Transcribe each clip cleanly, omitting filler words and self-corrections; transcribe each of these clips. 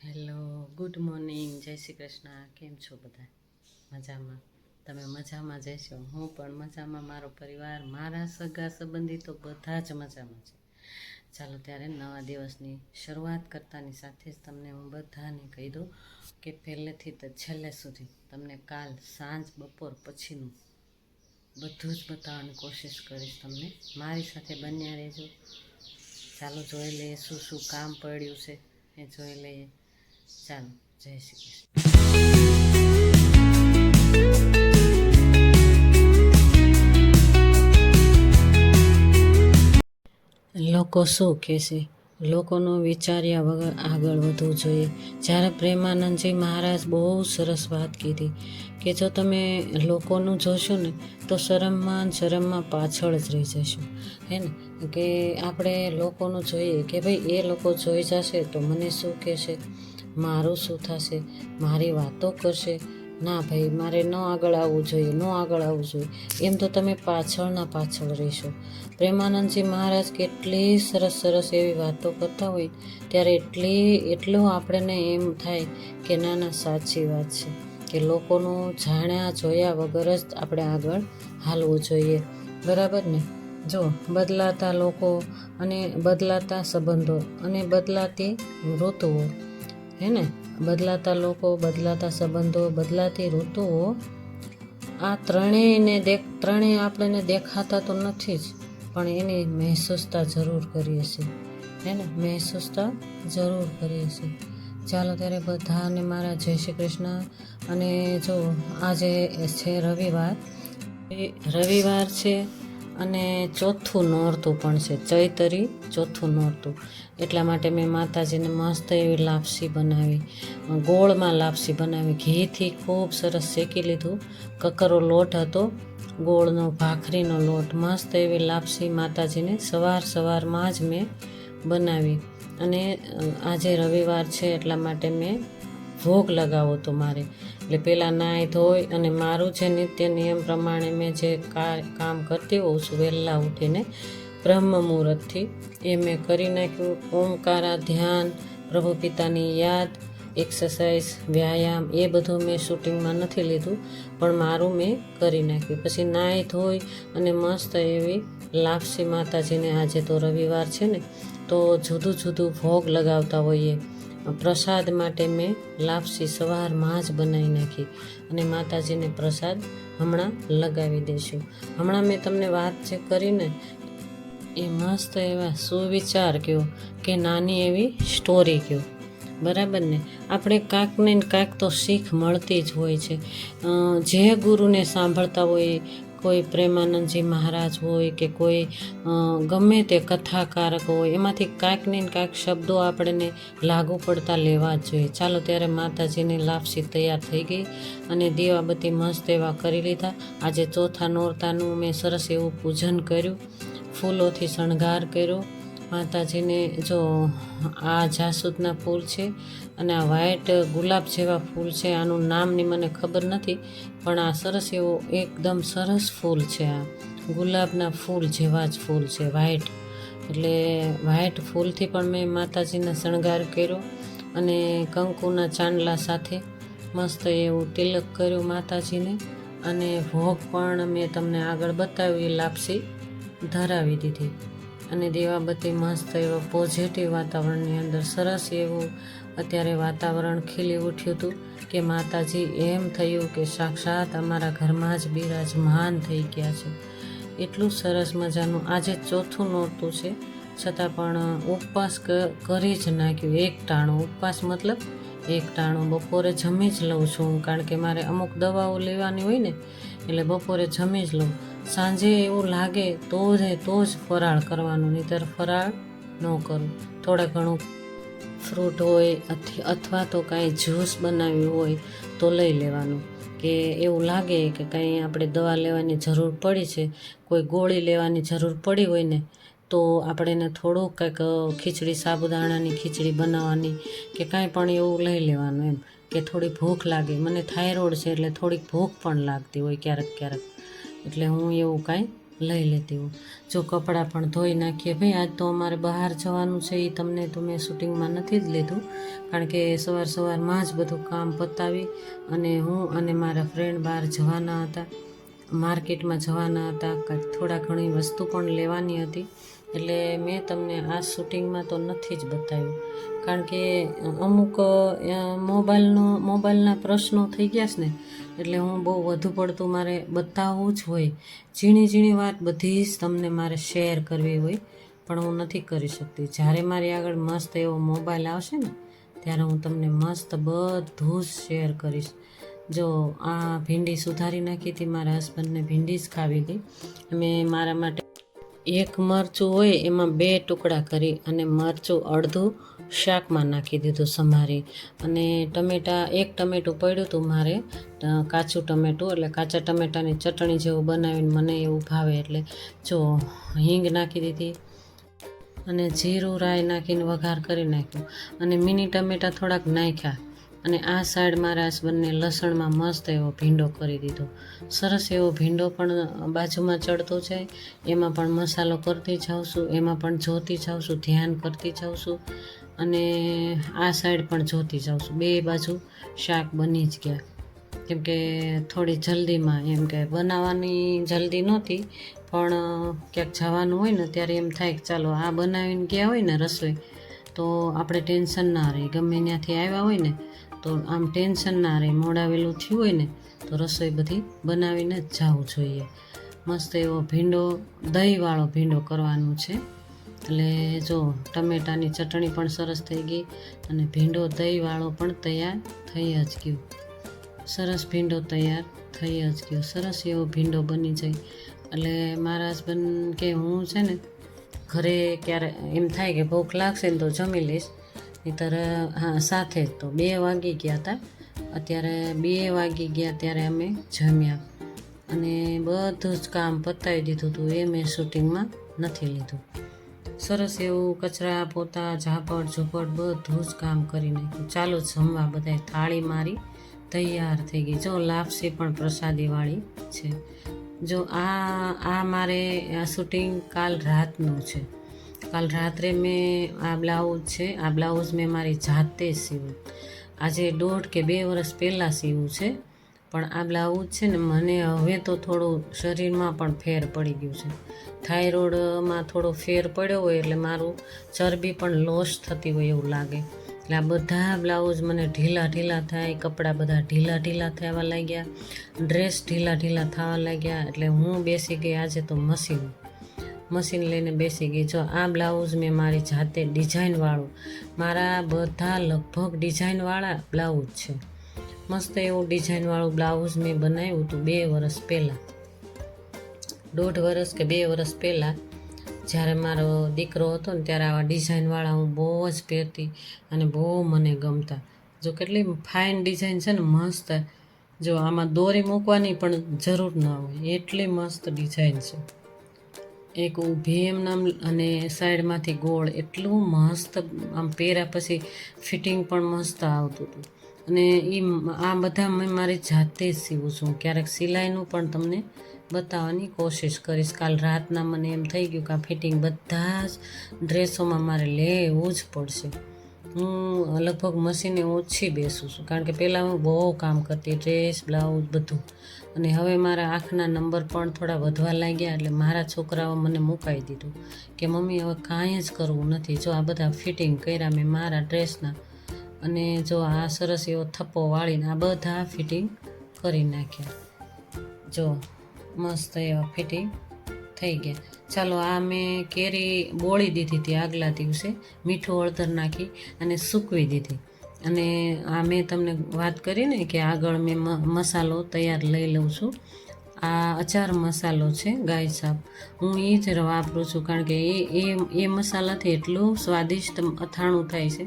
Hello, good morning, જય શ્રી કૃષ્ણ. કેમ છો બધા? મજામાં? તમે મજામાં જશો? હું પણ મજામાં, મારો પરિવાર, મારા સગા સંબંધી તો બધા જ મજામાં છે. ચાલો ત્યારે નવા દિવસની શરૂઆત કરતાની સાથે જ તમને હું બધાને કહી દઉં કે પહેલેથી તો છેલ્લે સુધી તમને કાલ સાંજ બપોર પછીનું બધું જ બતાવવાની કોશિશ કરીશ. તમને મારી સાથે બન્યા રહેજો. ચાલો જોઈ લઈએ શું શું કામ પડ્યું છે એ જોઈ લઈએ. ચાલો, જય શ્રી કૃષ્ણ. લોકો શું કહેશે? લોકોનું વિચાર્યા વગર આગળ વધવું જોઈએ. જ્યારે પ્રેમાનંદજી મહારાજ બહુ સરસ વાત કીધી કે જો તમે લોકોનું જોશો ને તો શરમમાં પાછળ જ રહી જશો. હે ને, કે આપણે લોકોનું જોઈએ કે ભાઈ એ લોકો જોઈ જશે તો મને શું કહેશે, મારું શું થશે, મારી વાતો કરશે. ના ભાઈ, મારે ન આગળ આવવું જોઈએ, એમ તો તમે પાછળ રહેશો. પ્રેમાનંદજી મહારાજ કેટલી સરસ એવી વાતો કરતા હોય ત્યારે એટલું આપણને એમ થાય કે ના સાચી વાત છે કે લોકોનું જાણ્યા જોયા વગર જ આપણે આગળ હાલવું જોઈએ. બરાબર ને? જો બદલાતા લોકો અને બદલાતા સંબંધો અને બદલાતી ઋતુઓ, હે ને, બદલાતા લોકો, બદલાતા સંબંધો, બદલાતી ઋતુઓ, આ ત્રણેય આપણને દેખાતા તો નથી જ, પણ એની મહેસૂસતા જરૂર કરીએ છીએ. હે ને, મહેસૂસતા જરૂર કરીએ છીએ. ચાલો ત્યારે બધાને મારા જય શ્રી કૃષ્ણ. અને જો આજે છે રવિવાર છે અને ચોથું નોરતું પણ છે, ચૈતરી ચોથું નોરતું. એટલા માટે મેં માતાજીને મસ્ત એવી લાપસી બનાવી, ગોળમાં લાપસી બનાવી, ઘીથી ખૂબ સરસ શેકી લીધું. કકરો લોટ હતો, ગોળનો ભાખરીનો લોટ, મસ્ત એવી લાપસી માતાજીને સવારમાં જ મેં બનાવી. અને આજે રવિવાર છે એટલા માટે મેં ભોગ લગાવો તો મારે, એટલે પહેલાં નાહી ધોઈ અને મારું જે નિત્ય નિયમ પ્રમાણે મેં જે કામ કરતી હોઉં છું વહેલા ઉઠીને બ્રહ્મ મુહૂર્તથી, એ મેં કરી નાખ્યું. ઓમકારા, ધ્યાન, પ્રભુ પિતાની યાદ, એક્સરસાઇઝ, વ્યાયામ એ બધું મેં શૂટિંગમાં નથી લીધું, પણ મારું મેં કરી નાખ્યું. પછી નાહી ધોઈ અને મસ્ત એવી લાપસી માતાજીને, આજે તો રવિવાર છે ને તો જુદું ભોગ લગાવતા હોઈએ. પ્રસાદ માટે મેં લાપસી સવારમાં જ બનાવી નાખી અને માતાજીને પ્રસાદ હમણાં લગાવી દઈશું. હમણાં મેં તમને વાત જે કરીને એ મસ્ત એવા સુવિચાર કહો કે નાની એવી સ્ટોરી કહો. બરાબર ને? આપણે કાંઈક ને કાંઈક તો શીખ મળતી જ હોય છે. જે ગુરુને સાંભળતા હોય, કોઈ પ્રેમાનંદજી મહારાજ હોય કે કોઈ ગમે તે કથાકારક હોય, એમાંથી કાંઈક ને કાંઈક શબ્દો આપણને લાગુ પડતા લેવા જ જોઈએ. ચાલો ત્યારે માતાજીની લાપસી તૈયાર થઈ ગઈ અને દીવાબત્તી મસ્ત એવા કરી લીધા. આજે ચોથા નોરતાનું મેં સરસ એવું પૂજન કર્યું, ફૂલોથી શણગાર કર્યો માતાજીને. જો આ જાસૂદના ફૂલ છે અને આ વ્હાઈટ ગુલાબ જેવા ફૂલ છે, આનું નામની મને ખબર નથી, પણ આ સરસ એવો એકદમ સરસ ફૂલ છે. આ ગુલાબના ફૂલ જેવા જ ફૂલ છે, વ્હાઈટ. એટલે વ્હાઈટ ફૂલથી પણ મેં માતાજીને શણગાર કર્યો અને કંકુના ચાંદલા સાથે મસ્ત એવું તિલક કર્યું માતાજીને. અને ભોગ પણ મેં તમને આગળ બતાવી, લાપસી ધરાવી દીધી અને દીવાબત્તી મસ્ત એવો પોઝિટિવ વાતાવરણની અંદર સરસ એવું અત્યારે વાતાવરણ ખીલી ઉઠ્યું હતું કે માતાજી એમ થયું કે સાક્ષાત અમારા ઘરમાં જ બિરાજમાન થઈ ગયા છે. એટલું સરસ મજાનું. આજે ચોથું નોરતું છે છતાં પણ ઉપવાસ કરી જ નાખ્યું. એક ટાણું ઉપવાસ, મતલબ એક ટાણું બપોરે જમી જ લઉં છું, કારણ કે મારે અમુક દવાઓ લેવાની હોય ને, એટલે બપોરે જમી જ લઉં. સાંજે એવું લાગે તો જ ફરાળ કરવાનું, નહીંતર ફરાળ ન કરું. થોડા ઘણું ફ્રૂટ હોય અથવા તો કાંઈ જ્યુસ બનાવ્યું હોય તો લઈ લેવાનું. કે એવું લાગે કે કાંઈ આપણે દવા લેવાની જરૂર પડી છે, કોઈ ગોળી લેવાની જરૂર પડી હોય ને, તો આપણે એને થોડુંક કંઈક ખીચડી, સાબુદાણાની ખીચડી બનાવવાની કે કાંઈ પણ એવું લઈ લેવાનું. એમ કે થોડી ભૂખ લાગે. મને થાઇરોઇડ છે એટલે થોડીક ભૂખ પણ લાગતી હોય ક્યારેક. એટલે હું એવું કાંઈ લઈ લેતી હું. જો કપડાં પણ ધોઈ નાખીએ. ભાઈ આજ તો અમારે બહાર જવાનું છે, એ તમને તો મેં શૂટિંગમાં નથી જ લીધું, કારણ કે સવારમાં જ બધું કામ પતાવી અને હું અને મારા ફ્રેન્ડ બહાર જવાના હતા, માર્કેટમાં જવાના હતા, કાંઈક થોડા ઘણી વસ્તુ પણ લેવાની હતી. એટલે મેં તમને આ શૂટિંગમાં તો નથી જ બતાવ્યું, કારણ કે અમુક મોબાઈલના પ્રશ્નો થઈ ગયા છે ને, એટલે હું બહુ વધુ પડતું મારે બતાવવું જ હોય. ઝીણી વાત બધી જ તમને મારે શેર કરવી હોય, પણ હું નથી કરી શકતી. જ્યારે મારી આગળ મસ્ત એવો મોબાઈલ આવશે ને, ત્યારે હું તમને મસ્ત બધું જ શેર કરીશ. જો આ ભીંડી સુધારી નાખી હતી, મારા હસબન્ડને ભીંડી જ ખાવી ગઈ. મેં મારા માટે એક મરચું હોય એમાં 2 ટુકડા કરી અને મરચું અડધું શાકમાં નાખી દીધું સમારી, અને એક ટમેટું પડ્યું હતું મારે, કાચું ટમેટું, એટલે કાચા ટમેટાની ચટણી જેવું બનાવીને મને એવું ભાવે, એટલે જો હિંગ નાખી દીધી અને જીરું રાઈ નાખીને વઘાર કરી નાખ્યું, અને મિની ટમેટા થોડાક નાખ્યા, અને આ સાઈડ મારા હસબન્ડને લસણમાં મસ્ત એવો ભીંડો કરી દીધો. સરસ એવો ભીંડો પણ બાજુમાં ચડતો જાય, એમાં પણ મસાલો કરતી જાઉં છું, એમાં પણ જોતી જાઉં છું, ધ્યાન કરતી જાઉં છું, અને આ સાઈડ પણ જોતી જાઉં છું. 2 બાજુ શાક બની જ ગયા, કેમકે થોડી જલ્દીમાં, એમ કે બનાવવાની જલ્દી નહોતી, પણ ક્યાંક જવાનું હોય ને ત્યારે એમ થાય કે ચાલો આ બનાવીને ગયા હોય ને રસોઈ, તો આપણે ટેન્શન ના રહે. ગમે ત્યાંથી આવ્યા હોય ને તો આમ ટેન્શન ના રહે. મોડાવેલું થયું હોય ને તો રસોઈ બધી બનાવીને જ જવું જોઈએ. મસ્ત એવો ભીંડો, દહીંવાળો ભીંડો કરવાનો છે. એટલે જો ટમેટાની ચટણી પણ સરસ થઈ ગઈ, અને ભીંડો દહીંવાળો પણ તૈયાર થઈ જ ગયો. સરસ ભીંડો તૈયાર થઈ જ ગયો. સરસ એવો ભીંડો બની જાય. એટલે મારા હસબન્ડ કે હું છે ને ઘરે ક્યારે એમ થાય કે ભૂખ લાગશે ને તો જમી લઈશ, નહીંતર સાથે જ. તો 2 વાગી ગયા હતા, અત્યારે 2 વાગી ગયા ત્યારે અમે જમ્યા, અને બધું જ કામ પતાવી દીધું હતું. એ મેં શૂટિંગમાં નથી લીધું. સરસ એવું કચરા પોતા ઝાપડ ઝૂપડ બધું જ કામ કરી નાખ્યું. ચાલો જમવા. બધાય થાળી મારી તૈયાર થઈ ગઈ. જો લાપસી પણ પ્રસાદીવાળી છે. જો આ મારે આ શૂટિંગ કાલ રાતનું છે. કાલ રાત્રે મેં આ બ્લાઉઝ છે, આ બ્લાઉઝ મેં મારી જાતે જ સીવ્યું. આજે 1.5 કે 2 વર્ષ પહેલાં સીવ્યું છે, પણ આ બ્લાઉઝ છે ને મને હવે તો થોડું શરીરમાં પણ ફેર પડી ગયું છે. થાઇરોઇડમાં થોડો ફેર પડ્યો હોય, એટલે મારું ચરબી પણ લોસ થતી હોય એવું લાગે. એટલે આ બધા બ્લાઉઝ મને ઢીલા થાય, કપડાં બધા ઢીલા થવા લાગ્યા, ડ્રેસ ઢીલા થવા લાગ્યા. એટલે હું બેસી ગઈ આજે તો મશીન લઈને બેસી ગઈ. જો આ બ્લાઉઝ મેં મારી જાતે ડિઝાઇનવાળું, મારા બધા લગભગ ડિઝાઇનવાળા બ્લાઉઝ છે. મસ્ત એવું ડિઝાઇનવાળું બ્લાઉઝ મેં બનાવ્યું હતું 2 વર્ષ પહેલાં, 1.5 વર્ષ કે 2 વર્ષ પહેલાં, જ્યારે મારો દીકરો હતો ને ત્યારે આવા ડિઝાઇનવાળા હું બહુ જ પહેરતી અને બહુ મને ગમતા. જો કેટલી ફાઇન ડિઝાઇન છે ને, મસ્ત. જો આમાં દોરી મૂકવાની પણ જરૂર ન હોય, એટલી મસ્ત ડિઝાઇન છે. એક ઊભી એમ નામ અને સાઈડમાંથી ગોળ, એટલું મસ્ત. આમ પહેર્યા પછી ફિટિંગ પણ મસ્ત આવતું હતું. અને આ બધા મેં મારી જાતે જ સીવું છું. ક્યારેક સિલાઈનું પણ તમને બતાવવાની કોશિશ કરીશ. કાલ રાતના મને એમ થઈ ગયું કે આ ફિટિંગ બધા જ ડ્રેસોમાં મારે લેવું જ પડશે. હું લગભગ મશીને ઓછી બેસું છું, કારણ કે પહેલાં હું બહુ કામ કરતી, ડ્રેસ બ્લાઉઝ બધું. અને હવે મારા આંખના નંબર પણ થોડા વધવા લાગ્યા, એટલે મારા છોકરાઓ મને મુકાઈ દીધું કે મમ્મી હવે કાંઈ જ કરવું નથી. જો આ બધા ફિટિંગ કર્યા મેં મારા ડ્રેસના, અને જો આ સરસ એવો થપ્પો વાળીને આ બધા ફિટિંગ કરી નાખ્યા. જો મસ્ત એવા ફિટિંગ થઈ ગયા. ચાલો આ મેં કેરી બોળી દીધી હતી આગલા દિવસે, મીઠું હળદર નાખી અને સૂકવી દીધી. અને આ મેં તમને વાત કરી ને કે આગળ મેં મસાલો તૈયાર લઈ લઉં છું. આ અચાર મસાલો છે ગાય સાબ, હું એ જ વાપરું છું, કારણ કે એ મસાલાથી એટલું સ્વાદિષ્ટ અથાણું થાય છે.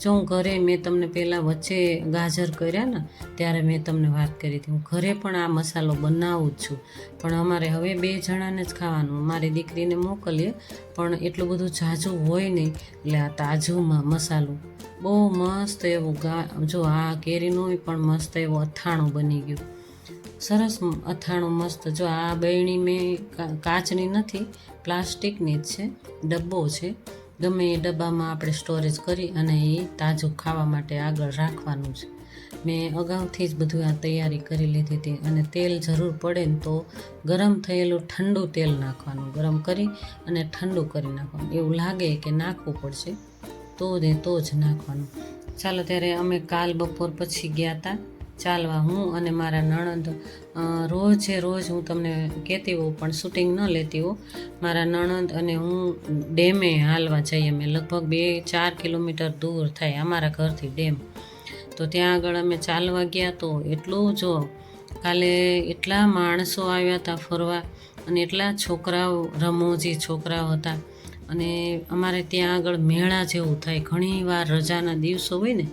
જો હું ઘરે મેં તમને પહેલાં વચ્ચે ગાજર કર્યા ને ત્યારે મેં તમને વાત કરી હતી, હું ઘરે પણ આ મસાલો બનાવું જ છું. પણ અમારે હવે 2 જણાને જ ખાવાનું, મારી દીકરીને મોકલીએ, પણ એટલું બધું ઝાઝું હોય નહીં. એટલે આ તાજું મસાલો બહુ મસ્ત એવું જો આ કેરીનું પણ મસ્ત એવું અથાણું બની ગયું. સરસ અથાણું મસ્ત. જો આ બરણી મેં કાચની નથી, પ્લાસ્ટિકની જ છે, ડબ્બો છે. ગમે એ ડબ્બામાં આપણે સ્ટોરેજ કરી અને એ તાજું ખાવા માટે આગળ રાખવાનું છે. મેં અગાઉથી જ બધું આ તૈયારી કરી લીધી હતી. અને તેલ જરૂર પડે ને તો ગરમ થયેલું ઠંડુ તેલ નાખવાનું, ગરમ કરી અને ઠંડુ કરી નાખવાનું. એવું લાગે કે નાખવું પડશે તો જ નાખવાનું. ચાલો ત્યારે અમે કાલ બપોર પછી ગયા હતા ચાલવા, હું અને મારા નણંદ. રોજ હું તમને કહેતી હોઉં પણ શૂટિંગ ન લેતી હોઉં. મારા નણંદ અને હું ડેમે હાલવા જઈએ. અમે લગભગ 2-4 કિલોમીટર દૂર થાય અમારા ઘરથી ડેમ. તો ત્યાં આગળ અમે ચાલવા ગયા. તો એટલું જો કાલે એટલા માણસો આવ્યા હતા ફરવા, અને એટલા છોકરાઓ, રમોજી છોકરાઓ હતા. અને અમારે ત્યાં આગળ મેળા જેવું થાય. ઘણી વાર રજાના દિવસો હોય ને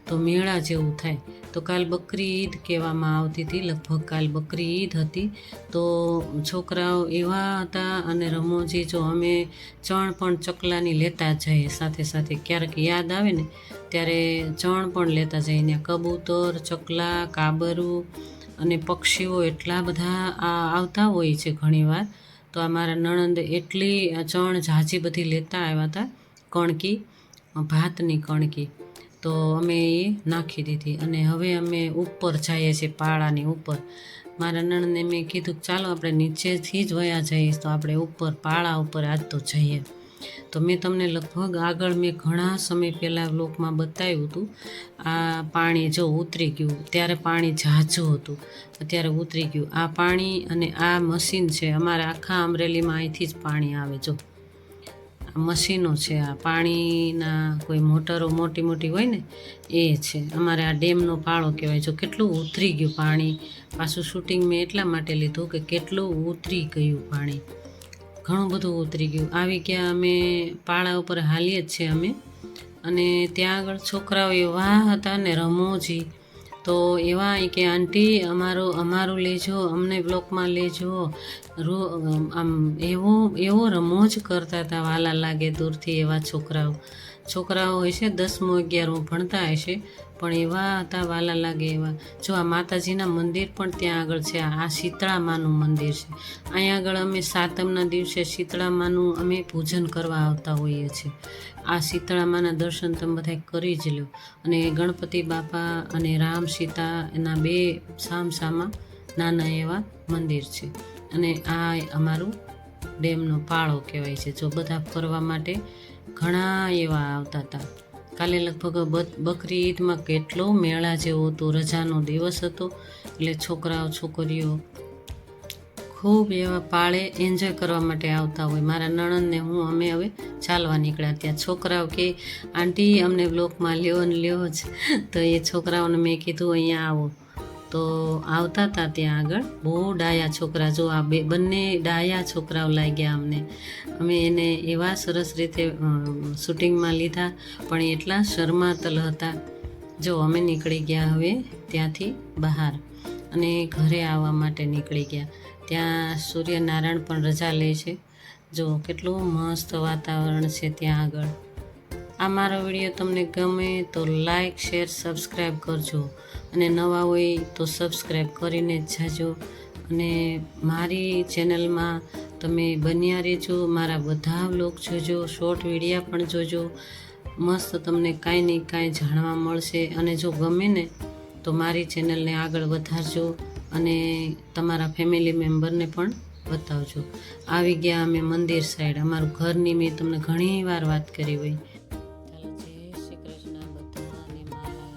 તો મેળા જેવું થાય. તો કાલ બકરી ઈદ કહેવામાં આવતી હતી, લગભગ કાલ બકરી ઈદ હતી. તો છોકરાઓ એવા હતા અને રમોજી. જો અમે ચણ પણ ચકલાની લેતા જઈએ સાથે સાથે, ક્યારેક યાદ આવે ને ત્યારે ચણ પણ લેતા જઈએ. ત્યાં કબૂતર, ચકલા, કાબરું અને પક્ષીઓ એટલા બધા આવતા હોય છે ઘણીવાર. તો અમારા નણંદ એટલી ચણ ઝાઝી બધી લેતા આવ્યા હતા, કણકી, ભાતની કણકી. તો અમે એ નાખી દીધી અને હવે અમે ઉપર જઈએ છીએ, પાળાની ઉપર. મારા નણંદને મેં કીધું ચાલો આપણે નીચેથી જ વયા જઈએ, તો આપણે ઉપર પાળા ઉપર આજ તો જઈએ. તો મેં તમને લગભગ આગળ મેં ઘણા સમય પહેલાં વ્લોગમાં બતાવ્યું હતું. આ પાણી જો ઉતરી ગયું, ત્યારે પાણી ઝાઝું હતું, અત્યારે ઉતરી ગયું. આ પાણી અને આ મશીન છે અમારે આખા અમરેલીમાં, અહીંથી જ પાણી આવે. જો મશીનો છે, આ પાણીના કોઈ મોટરો મોટી હોય ને એ છે. અમારે આ ડેમનો પાળો કહેવાય. જો કેટલું ઉતરી ગયું પાણી. પાછું શૂટિંગ મેં એટલા માટે લીધું કે કેટલું ઉતરી ગયું પાણી, ઘણું બધું ઉતરી ગયું. આવી ગયા અમે પાળા ઉપર, હાલીએ જ છે અમે. અને ત્યાં આગળ છોકરાઓ એવા હતા ને રમોજી, તો એવા કે આંટી અમારું લેજો, અમને બ્લોકમાં લેજો. આમ એવો રમોજ કરતા હતા, વાલા લાગે દૂરથી. એવા છોકરાઓ હશે 10મું 11મું ભણતા હશે, પણ એવા હતા વાલા લાગે એવા. જો આ માતાજીના મંદિર પણ ત્યાં આગળ છે. આ શીતળા માનું મંદિર છે. અહીંયા આગળ અમે સાતમના દિવસે શીતળા માનું અમે પૂજન કરવા આવતા હોઈએ છીએ. આ શીતળા માના દર્શન તમે બધા કરી જ લો. અને ગણપતિ બાપા અને રામ સીતા એના 2 સામસામા નાના એવા મંદિર છે. અને આ અમારું ડેમનો પાળો કહેવાય છે. જો બધા ફરવા માટે ઘણા એવા આવતા હતા. કાલે લગભગ બકરી ઈદમાં કેટલો મેળા જેવો હતો, રજાનો દિવસ હતો. એટલે છોકરાઓ છોકરીઓ ખૂબ એવા પાળે એન્જોય કરવા માટે આવતા હોય. મારા નણંદને હું અમે હવે ચાલવા નીકળ્યા. ત્યાં છોકરાઓ કે આંટી અમને બ્લોકમાં લ્યો જ. તો એ છોકરાઓને મેં કીધું અહીંયા આવો. તો આવતા હતા ત્યાં આગળ બહુ ડાયા છોકરા. જો આ બંને ડાયા છોકરાઓ લાગ્યા અમને. અમે એને એવા સરસ રીતે શૂટિંગમાં લીધા, પણ એટલા શરમાતલ હતા. જો અમે નીકળી ગયા હવે ત્યાંથી બહાર અને ઘરે આવવા માટે નીકળી ગયા. ત્યાં સૂર્યનારાયણ પણ રજા લે છે. જો કેટલું મસ્ત વાતાવરણ છે ત્યાં આગળ. આ મારો વિડીયો તમને ગમે તો લાઈક, શેર, સબસ્ક્રાઈબ કરજો. અને નવા હોય તો સબસ્ક્રાઈબ કરીને જ જાજો. અને મારી ચેનલમાં તમે બન્યા રહેજો. મારા બધા વ્લોગ જોજો, શોર્ટ વિડીયા પણ જોજો. મસ્ત તમને કાંઈ નહીં કાંઈ જાણવા મળશે. અને જો ગમે ને તો મારી ચેનલને આગળ વધારજો અને તમારા ફેમિલી મેમ્બરને પણ બતાવજો. આવી ગયા અમે મંદિર સાઈડ. અમારું ઘરની મેં તમને ઘણી વાર વાત કરી હોય. ચાલો, જય શ્રી કૃષ્ણ બધાને મારા.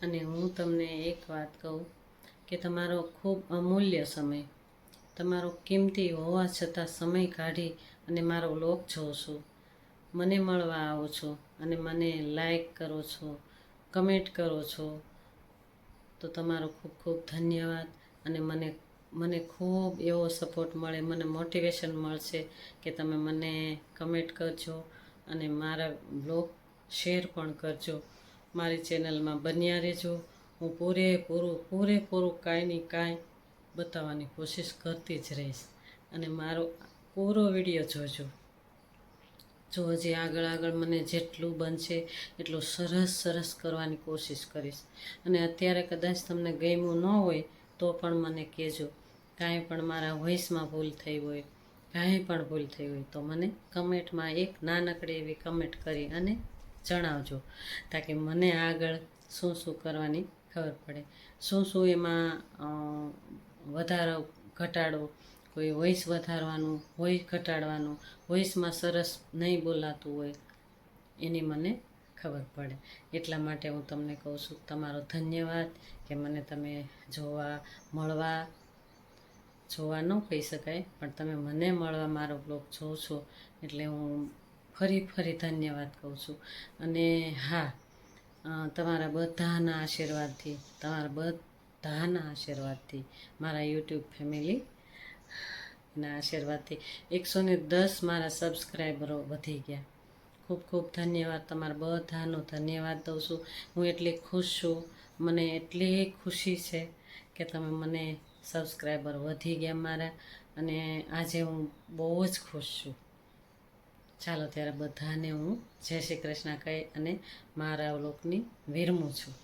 અને હું તમને એક વાત કહું કે તમારો ખૂબ અમૂલ્ય સમય, તમારો કિંમતી હોવા છતાં સમય કાઢી અને મારો વ્લોગ જોવો છો, મને મળવા આવો છો અને મને લાઈક કરો છો, કમેન્ટ કરો છો, તો તમારો ખૂબ ખૂબ ધન્યવાદ. અને મને ખૂબ એવો સપોર્ટ મળે, મને મોટિવેશન મળશે કે તમે મને કમેન્ટ કરજો અને મારા બ્લોગ શેર પણ કરજો. મારી ચેનલમાં બન્યા રહેજો. હું પૂરેપૂરું કાંઈ ને કાંઈ બતાવવાની કોશિશ કરતી જ રહીશ. અને મારો પૂરો વિડીયો જોજો. જો હજી આગળ મને જેટલું બનશે એટલું સરસ કરવાની કોશિશ કરીશ. અને અત્યારે કદાચ તમને ગમ્યું ન હોય તો પણ મને કહેજો. કાંઈ પણ મારા વોઇસમાં ભૂલ થઈ હોય, કાંઈ પણ ભૂલ થઈ હોય તો મને કમેન્ટમાં એક નાનકડી એવી કમેન્ટ કરી અને જણાવજો, તાકી મને આગળ શું શું કરવાની ખબર પડે, શું શું એમાં વધારો ઘટાડો, કોઈ વોઇસ વધારવાનું, વોઇસ ઘટાડવાનું, વોઇસમાં સરસ નહીં બોલાતું હોય એની મને ખબર પડે. એટલા માટે હું તમને કહું છું તમારો ધન્યવાદ કે મને તમે જોવા ન કહી શકાય, પણ તમે મને મળવા મારો બ્લોગ જોવો છો એટલે હું ફરી ધન્યવાદ કહું છું. અને હા, તમારા બધાના આશીર્વાદથી મારા યુટ્યુબ ફેમિલી ના આશીર્વાદથી 110 મારા સબસ્ક્રાઈબરો વધી ગયા. ખૂબ ખૂબ ધન્યવાદ, તમારા બધાનો ધન્યવાદ દઉં છું. હું એટલી ખુશ છું, મને એટલી ખુશી છે કે તમે મને સબસ્ક્રાઈબર વધી ગયા મારા, અને આજે હું બહુ જ ખુશ છું. ચાલો ત્યારે બધાને હું જય શ્રી કૃષ્ણ કહી અને મારા વ્લોગની વિરમું છું.